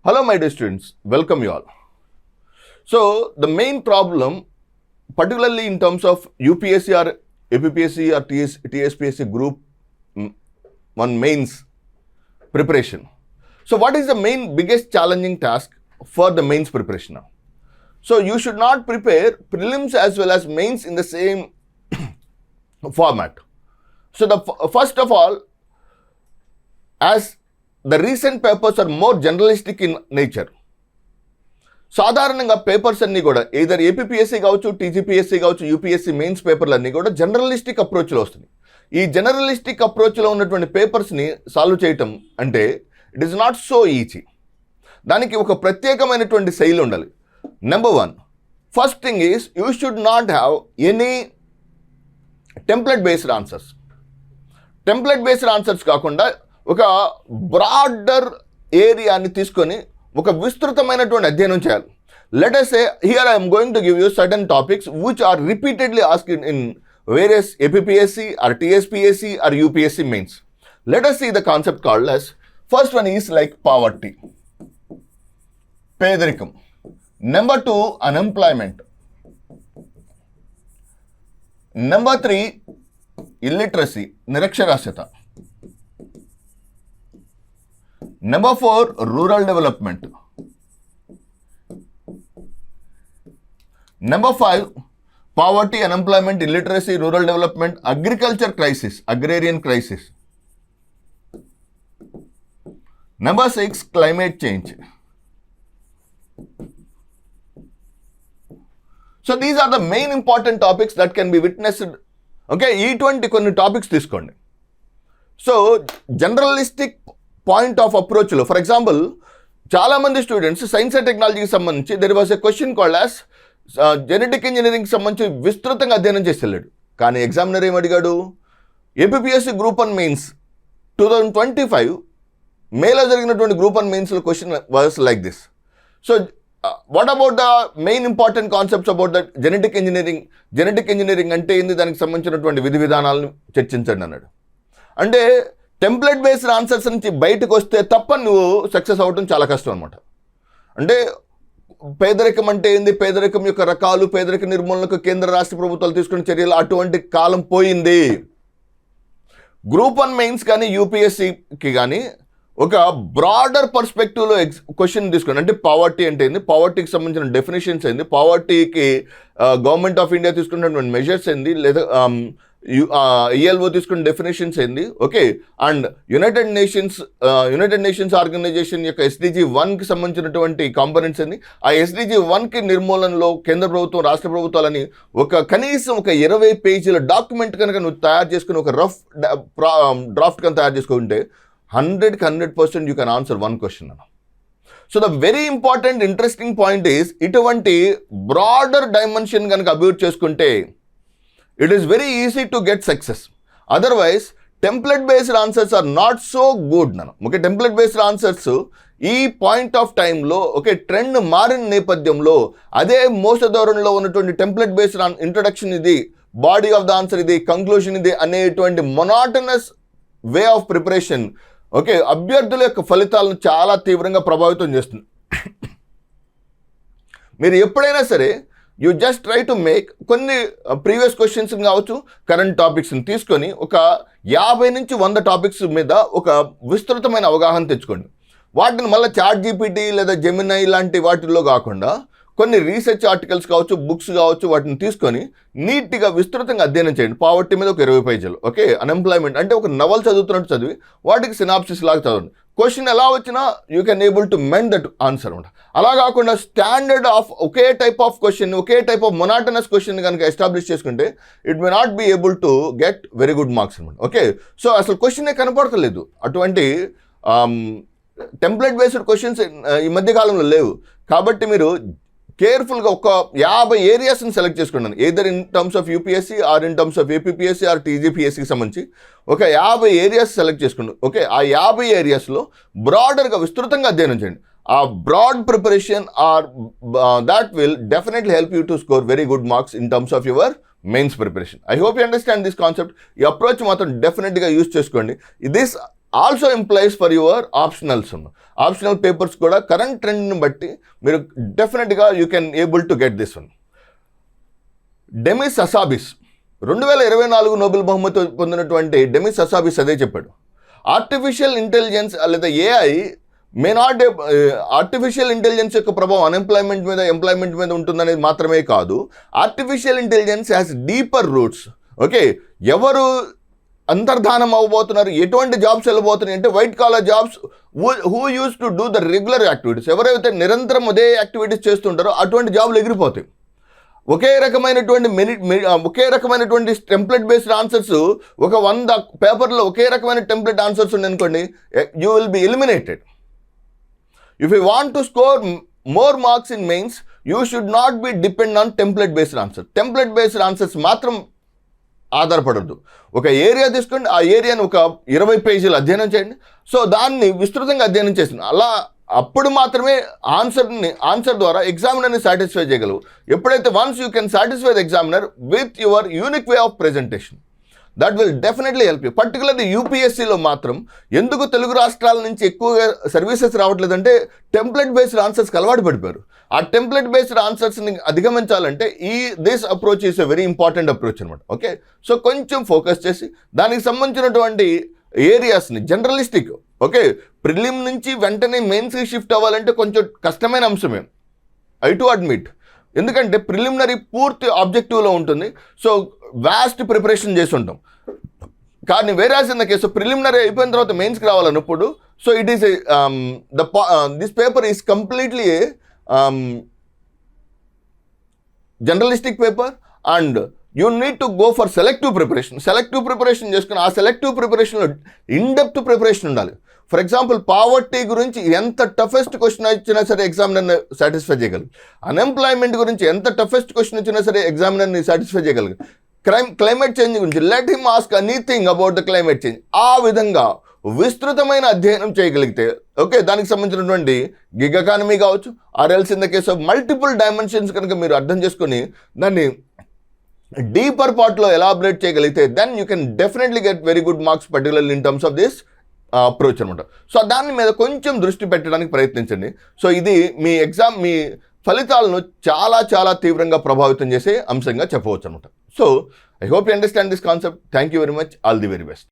Hello, my dear students. Welcome you all. So, the main problem, particularly in terms of UPSC or APPSC or TSPSC group 1 mains preparation. So, what is the biggest challenging task for the mains preparation now? So, you should not prepare prelims as well as mains in the same format. So, first of all, as the recent papers are more generalistic in nature. సాధారణంగా papers అన్నీ కూడా either APPSC కావచ్చు, TGPSC కావచ్చు, UPSC mains పేపర్లు అన్నీ కూడా జనరలిస్టిక్ అప్రోచ్లో వస్తుంది. ఈ జనరలిస్టిక్ అప్రోచ్లో ఉన్నటువంటి పేపర్స్ని సాల్వ్ చేయటం అంటే it is not so easy. దానికి ఒక ప్రత్యేకమైనటువంటి శైలి ఉండాలి. Number 1, first thing is you should not have any template based answers. Template based answers కాకుండా ఒక బ్రాడర్ ఏరియాని తీసుకొని ఒక విస్తృతమైనటువంటి అధ్యయనం చేయాలి. Let us say here I am going to give you certain topics which are repeatedly asked in various APPSC or TSPSC or UPSC mains. Let us see the concept called as, first one is like poverty, పేదరికం. Number 2, unemployment. Number 3, illiteracy, నిరక్షరాస్యత. Number 4, rural development. Number 5, poverty, unemployment, illiteracy, rural development, agriculture crisis, agrarian crisis. Number 6, climate change. So these are the main important topics that can be witnessed. Okay, ఇటువంటి కొన్ని topics తీసుకోండి. So generalistic point of అప్రోచ్లో, for example, చాలామంది students science and టెక్నాలజీకి సంబంధించి there was a question called as genetic ఇంజనీరింగ్కి సంబంధించి విస్తృతంగా అధ్యయనం చేసి వెళ్ళాడు. కానీ ఎగ్జామినర్ ఏమడిగాడు? ఏపీపీఎస్సీ గ్రూప్ 1 మెయిన్స్ 2025 మేలో జరిగినటువంటి గ్రూప్ 1 మెయిన్స్లో question was like this. So what about the main important concepts about the genetic engineering? Genetic engineering అంటే ఏంది, దానికి సంబంధించినటువంటి విధి విధానాలను చర్చించండి అన్నాడు. అంటే టెంప్లెట్ బేస్డ్ ఆన్సర్స్ నుంచి బయటకు వస్తే తప్ప నువ్వు సక్సెస్ అవ్వడం చాలా కష్టం అనమాట. అంటే పేదరికం అంటే ఏంది, పేదరికం యొక్క రకాలు, పేదరిక నిర్మూలనకు కేంద్ర రాష్ట్ర ప్రభుత్వాలు తీసుకునే చర్యలు, అటువంటి కాలం పోయింది. గ్రూప్ 1 మెయిన్స్ కానీ యూపీఎస్సీకి కానీ ఒక బ్రాడర్ పర్స్పెక్టివ్లో క్వశ్చన్ తీసుకోండి. అంటే పావర్టీ అంటే ఏంది, పావర్టీకి సంబంధించిన డెఫినేషన్స్ ఏంది, పావర్టీకి గవర్నమెంట్ ఆఫ్ ఇండియా తీసుకున్నటువంటి మెజర్స్ ఏంది, లేదా ఈఎల్ఓ తీసుకున్న డెఫినేషన్స్ ఏంది, okay, and United Nations Organization యొక్క SDG 1కి సంబంధించినటువంటి కాంపోనెంట్స్ ఏంది, ఆ SDG 1కి నిర్మూలనలో కేంద్ర ప్రభుత్వం, రాష్ట్ర ప్రభుత్వాలని కనీసం ఒక 20 పేజీల డాక్యుమెంట్ కనుక నువ్వు తయారు చేసుకుని ఒక రఫ్ డ్రాఫ్ట్ కనుక తయారు చేసుకుంటే 100% యూ కెన్ ఆన్సర్ 1 క్వశ్చన్ అన్న. So the very important interesting point is, ఇటువంటి బ్రాడర్ డైమెన్షన్ కనుక అబ్యూట్ చేసుకుంటే it is very easy to get success. Otherwise, template based answers are not so good. Okay, template based answers ఈ point of టైంలో, okay, trend మారిన నేపథ్యంలో అదే మోస ధోరణిలో ఉన్నటువంటి టెంప్లెట్ బేస్డ్ ఇంట్రడక్షన్ ఇది, బాడీ ఆఫ్ ద ఆన్సర్ ఇది, కంక్లూషన్ ఇది అనేటువంటి monotonous way of preparation, okay, అభ్యర్థుల యొక్క ఫలితాలను చాలా తీవ్రంగా ప్రభావితం చేస్తుంది. మీరు ఎప్పుడైనా సరే you just try to make కొన్ని ప్రీవియస్ క్వశ్చన్స్ కావచ్చు, కరెంట్ టాపిక్స్ని తీసుకొని ఒక 50 నుంచి 100 టాపిక్స్ మీద ఒక విస్తృతమైన అవగాహన తెచ్చుకోండి. వాటిని మళ్ళీ చాట్ జీపీటీ లేదా జెమినై లాంటి వాటిల్లో కాకుండా కొన్ని రీసెర్చ్ ఆర్టికల్స్ కావచ్చు, బుక్స్ కావచ్చు, వాటిని తీసుకొని నీట్గా విస్తృతంగా అధ్యయనం చేయండి. పావర్టీ మీద ఒక 20 పేజీలు, ఓకే, అన్ఎంప్లాయ్మెంట్ అంటే ఒక నవల్ చదువుతున్నట్టు చదివి వాటికి సినాప్సిస్ లాగా చదవండి. క్వశ్చన్ ఎలా వచ్చినా you can able to mend that answer అనమాట. అలా కాకుండా స్టాండర్డ్ ఆఫ్ ఒకే టైప్ ఆఫ్ క్వశ్చన్, ఒకే టైప్ ఆఫ్ మొనాటనస్ క్వశ్చన్ కనుక ఎస్టాబ్లిష్ చేసుకుంటే it may not be able to get very good marks అనమాట. ఓకే, సో అసలు క్వశ్చనే కనపడతలేదు. అటువంటి టెంప్లెట్ బేస్డ్ క్వశ్చన్స్ ఈ మధ్యకాలంలో లేవు. కాబట్టి మీరు కేర్ఫుల్గా ఒక 50 ఏరియాస్ని సెలెక్ట్ చేసుకున్నాను, either in terms of UPSC or in terms of APPSC or టీజీపీఎస్సీకి సంబంధించి ఒక 50 ఏరియాస్ సెలెక్ట్ చేసుకున్నాను. ఓకే, ఆ 50 ఏరియాస్లో బ్రాడర్గా విస్తృతంగా అధ్యయనం చేయండి. ఆ broad preparation or that will definitely help you to score very good marks in terms of your mains preparation. I hope you understand this concept. ఈ అప్రోచ్ మాత్రం డెఫినెట్గా యూస్ చేసుకోండి. This also employs for your optionals. Optional papers కూడా current ట్రెండ్ని బట్టి మీరు డెఫినెట్గా you can able to get this one. Demis Hassabis 2024 Nobel బహుమతి పొందినటువంటి డెమిస్ హసాబిస్ అదే చెప్పాడు. ఆర్టిఫిషియల్ ఇంటెలిజెన్స్ లేదా ఏఐ ఆర్టిఫిషియల్ ఇంటెలిజెన్స్ యొక్క ప్రభావం అన్ఎంప్లాయ్మెంట్ మీద ఎంప్లాయ్మెంట్ మీద ఉంటుందనేది మాత్రమే కాదు, artificial intelligence has deeper roots. Okay, ఎవరు అంతర్ధానం అవ్వబోతున్నారు, ఎటువంటి జాబ్స్ వెళ్ళబోతున్నాయి అంటే white collar jobs, who use to do the regular activities. ఎవరైతే నిరంతరం అదే యాక్టివిటీస్ చేస్తుంటారో అటువంటి జాబ్లు ఎగిరిపోతాయి. ఒకే రకమైనటువంటి టెంప్లెట్ బేస్డ్ ఆన్సర్స్ ఒక 100 పేపర్లో ఒకే రకమైన టెంప్లెట్ ఆన్సర్స్ ఉన్నాయనుకోండి, you will be eliminated. If you want to score more marks in mains, you should not be depend on template based answer. Template based answers మాత్రం ఆధారపడద్దు. ఒక area తీసుకోండి, ఆ ఏరియాని ఒక 20 పేజీలు అధ్యయనం చేయండి. సో దాన్ని విస్తృతంగా అధ్యయనం చేసింది. అప్పుడు మాత్రమే ఆన్సర్ ద్వారా ఎగ్జామినర్ని సాటిస్ఫై చేయగలవు. ఎప్పుడైతే once you can satisfy the examiner with your unique way of presentation, that will definitely help you. Particularly యూపీఎస్సీలో మాత్రం ఎందుకు తెలుగు రాష్ట్రాల నుంచి ఎక్కువగా సర్వీసెస్ రావట్లేదంటే టెంప్లెట్ బేస్డ్ ఆన్సర్స్కి అలవాటు పడిపోయారు. ఆ టెంప్లెట్ బేస్డ్ ఆన్సర్స్ని అధిగమించాలంటే this approach is a very important approach అనమాట. ఓకే, సో కొంచెం ఫోకస్ చేసి దానికి సంబంధించినటువంటి ఏరియాస్ని జనరలిస్టిక్, ఓకే, ప్రిలిమ్ నుంచి వెంటనే మెయిన్స్కి షిఫ్ట్ అవ్వాలంటే కొంచెం కష్టమైన అంశమే, ఐ టు అడ్మిట్. ఎందుకంటే ప్రిలిమినరీ పూర్తి ఆబ్జెక్టివ్లో ఉంటుంది. సో వాస్ట్ ప్రిపరేషన్ చేసి ఉంటాం. కానీ whereas in the case preliminary అయిపోయిన తర్వాత మెయిన్స్కి రావాలన్నప్పుడు, so it is this paper is completely generalistic paper and you need to go for selective preparation చేసుకుని ఆ సెలెక్టివ్ ప్రిపరేషన్లో ఇన్డెప్త్ ప్రిపరేషన్ ఉండాలి. ఫర్ ఎగ్జాంపుల్ పావర్టీ గురించి ఎంత టఫెస్ట్ క్వశ్చన్ ఇచ్చినా సరే ఎగ్జామినర్ని సాటిస్ఫై చేయగలరు. అన్ఎంప్లాయ్మెంట్ గురించి ఎంత టఫెస్ట్ క్వశ్చన్ ఇచ్చినా సరే ఎగ్జామినర్ని సాటిస్ఫై చేయగలరు. క్లైమేట్ చేంజ్ గురించి let him ask anything about the climate change. ఆ విధంగా విస్తృతమైన అధ్యయనం చేయగలిగితే, ఓకే, దానికి సంబంధించినటువంటి గిగ్ ఎకానమీ కావచ్చు, or else in the case of multiple dimensions కనుక మీరు అర్థం చేసుకొని దాన్ని డీపర్ పార్ట్లో ఎలాబరేట్ చేయగలిగితే then you can definitely get very good marks, particularly in terms of this approach అనమాట. సో దాని మీద కొంచెం దృష్టి పెట్టడానికి ప్రయత్నించండి. సో ఇది మీ ఫలితాలను చాలా చాలా తీవ్రంగా ప్రభావితం చేసే అంశంగా చెప్పవచ్చు అనమాట. So I hope you understand this concept. Thank you very much. All the very best.